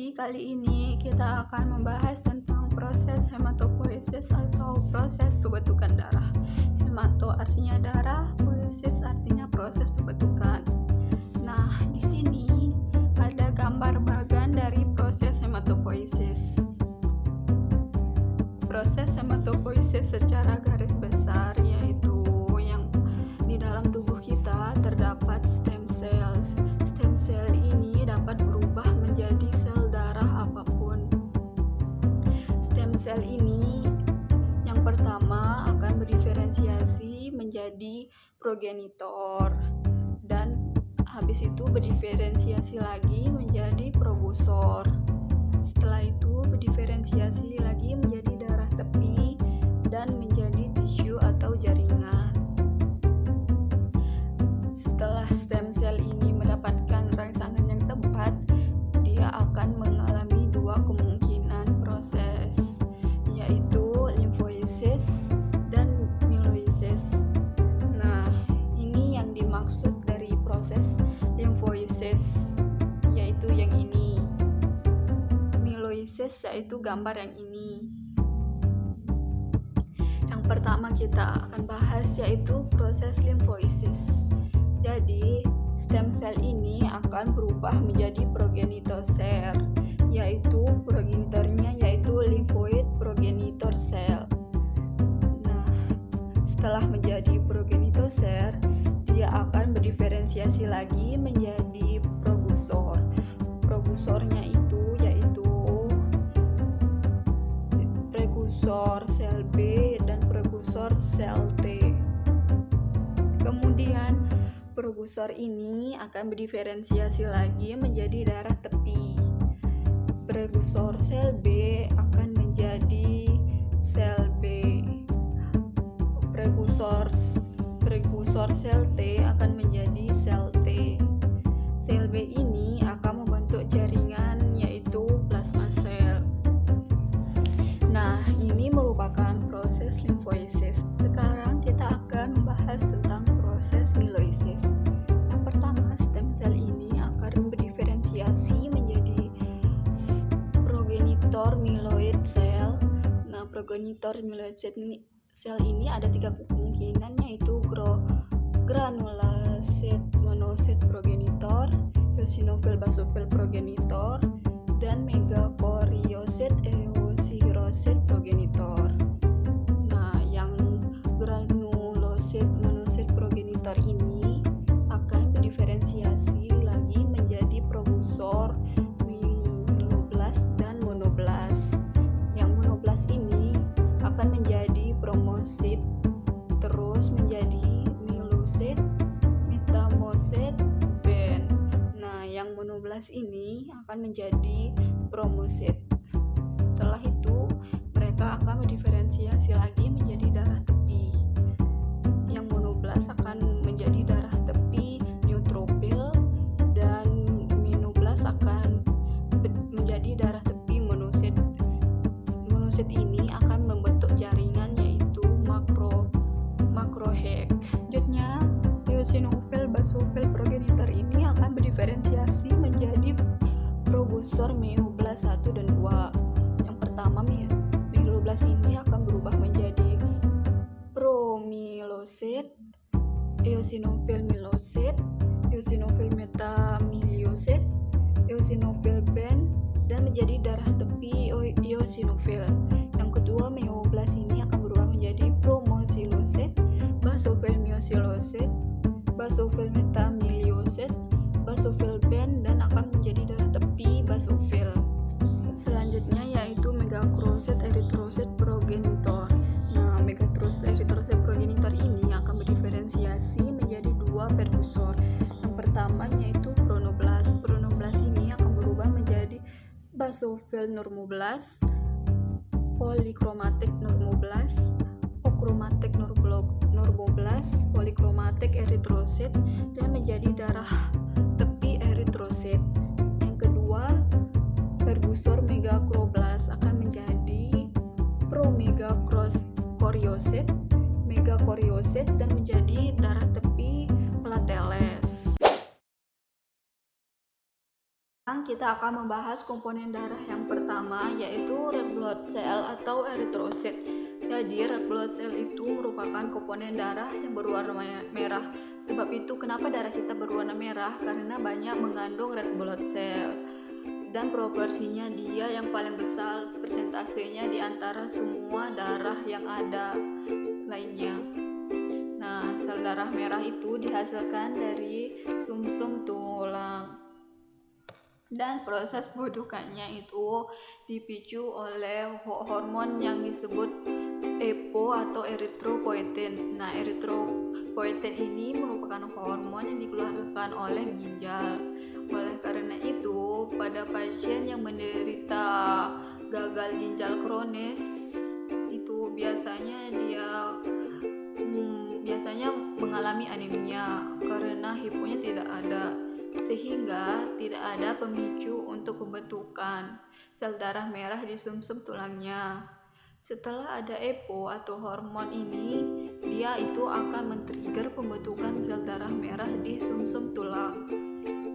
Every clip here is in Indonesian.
Jadi kali ini kita akan membahas tentang proses hematopoiesis atau proses pembentukan darah. Hemato artinya darah, poiesis artinya proses pembentukan. Nah, di sini ada gambar bagan dari proses hematopoiesis. Proses hematopoiesis secara garis besar yaitu yang di dalam tubuh kita terdapat stem cell. Stem cell ini dapat berubah menjadi sel darah apapun. Stem cell ini yang pertama akan berdiferensiasi menjadi progenitor dan habis itu berdiferensiasi lagi menjadi probusor. Setelah itu berdiferensiasi lagi menjadi darah tepi dan menjadi tisu atau jaringan. Setelah stem cell ini mendapatkan rangsangan yang tepat, dia akan mengalami dua kemungkinan proses, yaitu limfoisis dan mieloisis. Nah, ini yang dimaksud dari proses limfoisis, yaitu yang ini. Mieloisis yaitu gambar yang ini. Yang pertama kita akan bahas yaitu proses limfoisis. Jadi, stem cell ini akan berubah menjadi progenitor cell, yaitu progenitornya yaitu lymphoid progenitor cell. Nah, setelah menjadi progenitor cell, dia akan berdiferensiasi lagi menjadi probusor. Probusornya itu yaitu prekursor sel B dan prekursor sel T. Kemudian prekursor ini akan berdiferensiasi lagi menjadi darah tepi. Prekursor sel B akan menjadi sel B. Prekursor sel T akan menjadi sel T. Sel B ini akan membentuk jaringan yaitu plasma sel. Nah, ini merupakan proses limfoisis. Sekarang kita akan membahas tentang proses mieloisis. Yang pertama, stem cell ini akan berdiferensiasi menjadi progenitor myeloid cell. Nah, progenitor myeloid cell ini ada tiga kemungkinan, yaitu granulosit monosit progenitor, eosinofil basophil progenitor, dan megakoriosit eosinophil progenitor. Nah, yang granulosit monosit progenitor ini akan berdiferensiasi lagi menjadi probusor, mieloblast, dan monoblast. Yang monoblast ini akan menjadi promosit, terus menjadi mielosit, metamosit, ben. Nah, yang monoblast ini akan menjadi promosit. Setelah itu, mereka akan berdiferensiasi lagi menjadi darah tepi. Yang monoblast akan menjadi darah tepi neutropil dan menoblast akan menjadi darah tepi monosit. Monosit ini akan membentuk jaringan yaitu makrohek. Selanjutnya, eosinofil basophil progenitor ini akan berdiferensiasi menjadi probusor meioblast 1 dan 2. Yang pertama, meioblast ini akan berubah menjadi promyelosit, eosinofil myelosit, eosinofil metamiliosit, eosinofil ben, dan menjadi darah tepi eosinofil. Yang kedua, meioblast ini akan berubah menjadi promosilosit, basophil myosilosit, basophil metamiliosit, basophil ben, dan akan menjadi darah tepi basophil. Selanjutnya yaitu megakrosit eritrosit progenitor. Nah, megakrosit eritrosit progenitor ini akan berdiferensiasi menjadi dua perkusor. Yang pertama yaitu pronoblast. Pronoblast ini akan berubah menjadi basophil normoblast, polikromatik normoblast, ochromatic normoblast, polikromatik eritrosit, dan menjadi darah tepi eritrosit. Yang kedua, perkusor megakroblast akan menjadi promegakoriosit, megakoriosit, dan menjadi darah tepi plateles. Sekarang kita akan membahas komponen darah yang pertama, yaitu red blood cell atau eritrosit. Jadi red blood cell itu merupakan komponen darah yang berwarna merah. Sebab itu kenapa darah kita berwarna merah? Karena banyak mengandung red blood cell. Dan proporsinya dia yang paling besar persentasenya di antara semua darah yang ada lainnya. Nah, sel darah merah itu dihasilkan dari sumsum tulang. Dan proses pembentukannya itu dipicu oleh hormon yang disebut EPO atau eritropoietin. Nah, eritropoietin ini merupakan hormon yang dikeluarkan oleh ginjal. Oleh karena itu, pada pasien yang menderita gagal ginjal kronis itu biasanya mengalami anemia karena hiponya tidak ada, sehingga tidak ada pemicu untuk pembentukan sel darah merah di sumsum tulangnya. Setelah ada EPO atau hormon ini, dia itu akan men-trigger pembentukan sel darah merah di sumsum tulang,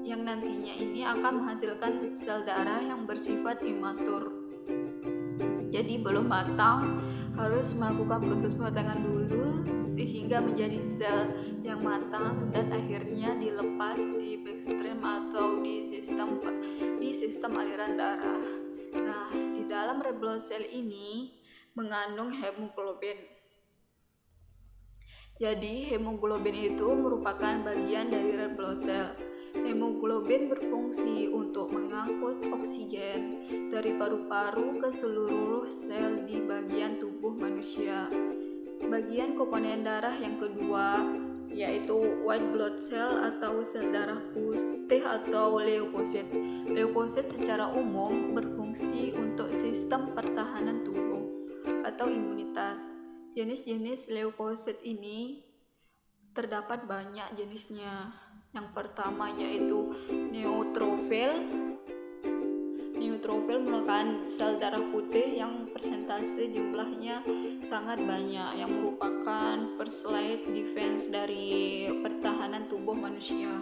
yang nantinya ini akan menghasilkan sel darah yang bersifat imatur. Jadi belum matang, harus melakukan proses pematangan dulu sehingga menjadi sel yang matang dan akhirnya dilepas di backstream atau di sistem aliran darah. Nah, di dalam red blood cell ini mengandung hemoglobin. Jadi hemoglobin itu merupakan bagian dari red blood cell. Hemoglobin berfungsi untuk mengangkut oksigen dari paru-paru ke seluruh sel di bagian tubuh manusia. Bagian komponen darah yang kedua yaitu white blood cell atau sel darah putih atau leukosit. Leukosit secara umum berfungsi untuk sistem pertahanan tubuh atau imunitas. Jenis-jenis leukosit ini terdapat banyak jenisnya. Yang pertama yaitu neutrofil. Neutrofil merupakan sel darah putih yang persentase jumlahnya sangat banyak, yang merupakan first line defense dari pertahanan tubuh manusia,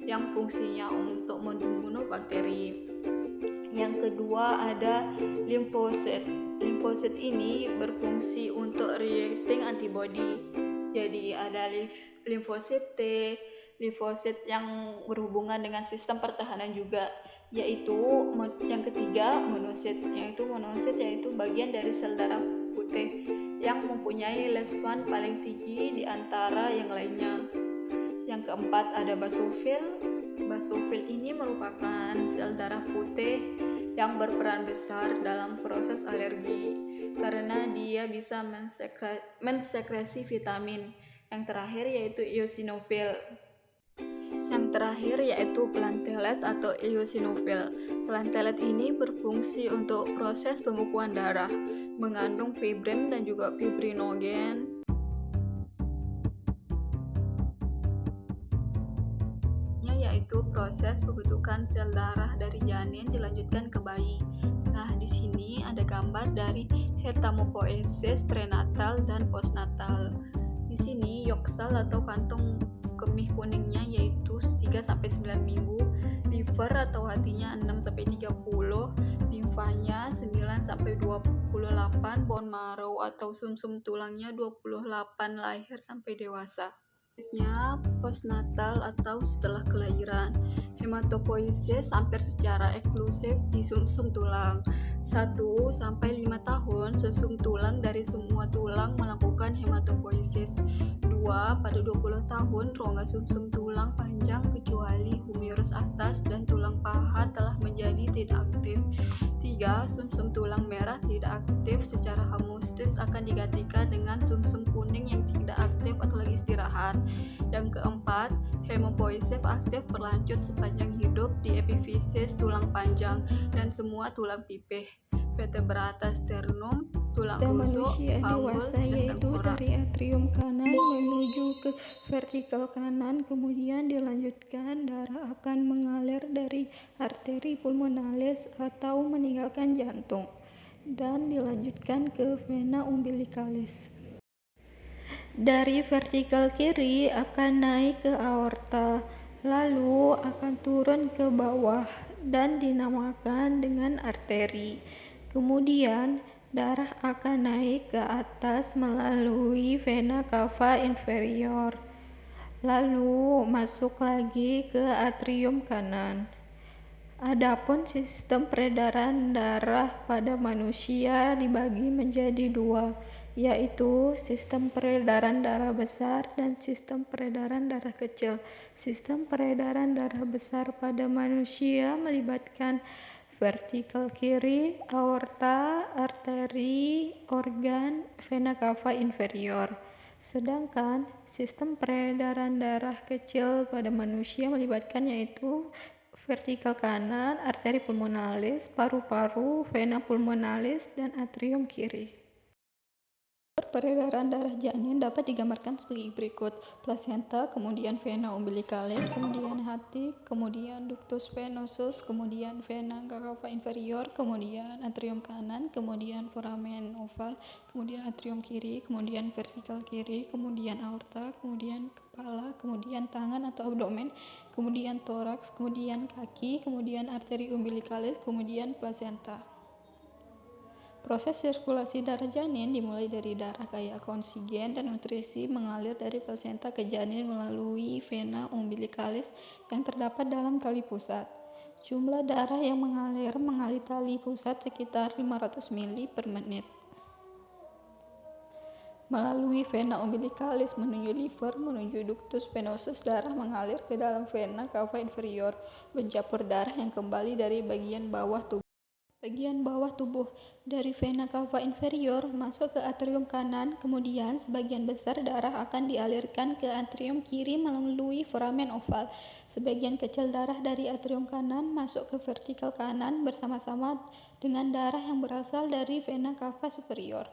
yang fungsinya untuk membunuh bakteri. Yang kedua ada limfosit. Limfosit ini berfungsi untuk reacting antibody. Jadi ada limfosit T, limfosit yang berhubungan dengan sistem pertahanan juga, yaitu yang ketiga monosit, yaitu bagian dari sel darah putih yang mempunyai lifespan paling tinggi di antara yang lainnya. Yang keempat ada basofil. Basofil ini merupakan sel darah putih yang berperan besar dalam proses alergi karena dia bisa mensekresi vitamin. Yang terakhir yaitu eosinofil. Yang terakhir yaitu plantelet atau eosinofil. Plantelet ini berfungsi untuk proses pembekuan darah, mengandung fibrin dan juga fibrinogen. Yaitu proses pembentukan sel darah dari janin dilanjutkan ke bayi. Nah, di sini ada gambar dari hematopoiesis prenatal dan postnatal. Di sini yolk sel atau kantung kemih kuningnya yaitu 3-9 minggu, liver atau hatinya 6-30, limfanya 9-28, bone marrow atau sumsum tulangnya 28 lahir sampai dewasa. Selanjutnya postnatal atau setelah kelahiran. Hematopoiesis hampir secara eksklusif di sumsum tulang. 1-5 tahun sumsum tulang dari semua tulang melakukan hematopoiesis. 2 pada 20 tahun rongga sumsum tulang panjang kecuali humerus atas dan tulang paha telah menjadi tidak aktif. 3 sumsum tulang merah tidak aktif secara hemostas akan digantikan dengan sumsum kuning yang tidak aktif atau lagi istirahat. Yang keempat, hemopoiesis aktif berlanjut sepanjang hidup di epifisis tulang panjang dan semua tulang pipih, vertebrata sternum, tulang rusuk, panggul, dan tengkorak. Dari atrium kanan menuju ke vertikal kanan, kemudian dilanjutkan darah akan mengalir dari arteri pulmonalis atau meninggalkan jantung dan dilanjutkan ke vena umbilicalis. Dari vertikal kiri akan naik ke aorta, lalu akan turun ke bawah dan dinamakan dengan arteri. Kemudian, darah akan naik ke atas melalui vena cava inferior, lalu masuk lagi ke atrium kanan. Adapun sistem peredaran darah pada manusia dibagi menjadi dua, yaitu sistem peredaran darah besar dan sistem peredaran darah kecil. Sistem peredaran darah besar pada manusia melibatkan vertikal kiri, aorta, arteri, organ, vena cava inferior. Sedangkan sistem peredaran darah kecil pada manusia melibatkan yaitu vertikal kanan, arteri pulmonalis, paru-paru, vena pulmonalis, dan atrium kiri. Peredaran darah janin dapat digambarkan sebagai berikut: plasenta, kemudian vena umbilicalis, kemudian hati, kemudian ductus venosus, kemudian vena cava inferior, kemudian atrium kanan, kemudian foramen oval, kemudian atrium kiri, kemudian vertikal kiri, kemudian aorta, kemudian kepala, kemudian tangan atau abdomen, kemudian toraks, kemudian kaki, kemudian arteri umbilicalis, kemudian plasenta. Proses sirkulasi darah janin dimulai dari darah kaya akan oksigen dan nutrisi mengalir dari plasenta ke janin melalui vena umbilicalis yang terdapat dalam tali pusat. Jumlah darah yang mengalir tali pusat sekitar 500 ml per menit. Melalui vena umbilicalis menuju liver, menuju ductus venosus, darah mengalir ke dalam vena cava inferior, mencampur darah yang kembali dari bagian bawah tubuh. Dari vena cava inferior masuk ke atrium kanan, kemudian sebagian besar darah akan dialirkan ke atrium kiri melalui foramen oval. Sebagian kecil darah dari atrium kanan masuk ke vertikal kanan bersama-sama dengan darah yang berasal dari vena cava superior.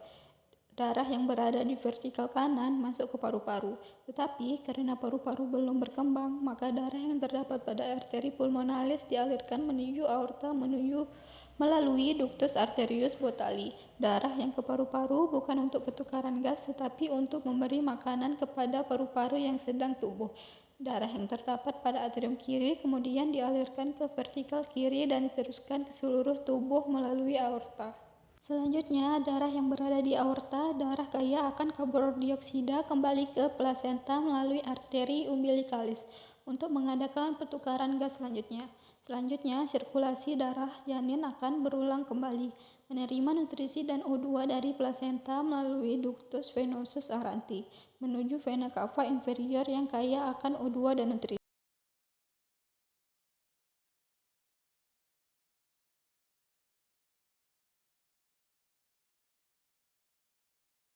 Darah yang berada di vertikal kanan masuk ke paru-paru, tetapi karena paru-paru belum berkembang, maka darah yang terdapat pada arteri pulmonalis dialirkan menuju aorta melalui ductus arterius bothali. Darah yang ke paru-paru bukan untuk pertukaran gas, tetapi untuk memberi makanan kepada paru-paru yang sedang tumbuh. Darah yang terdapat pada atrium kiri kemudian dialirkan ke vertikal kiri dan diteruskan ke seluruh tubuh melalui aorta. Selanjutnya, darah yang berada di aorta, darah kaya akan karbon dioksida, kembali ke plasenta melalui arteri umbilicalis untuk mengadakan pertukaran gas selanjutnya. Selanjutnya, sirkulasi darah janin akan berulang kembali, menerima nutrisi dan O2 dari plasenta melalui ductus venosus aranti, menuju vena cava inferior yang kaya akan O2 dan nutrisi.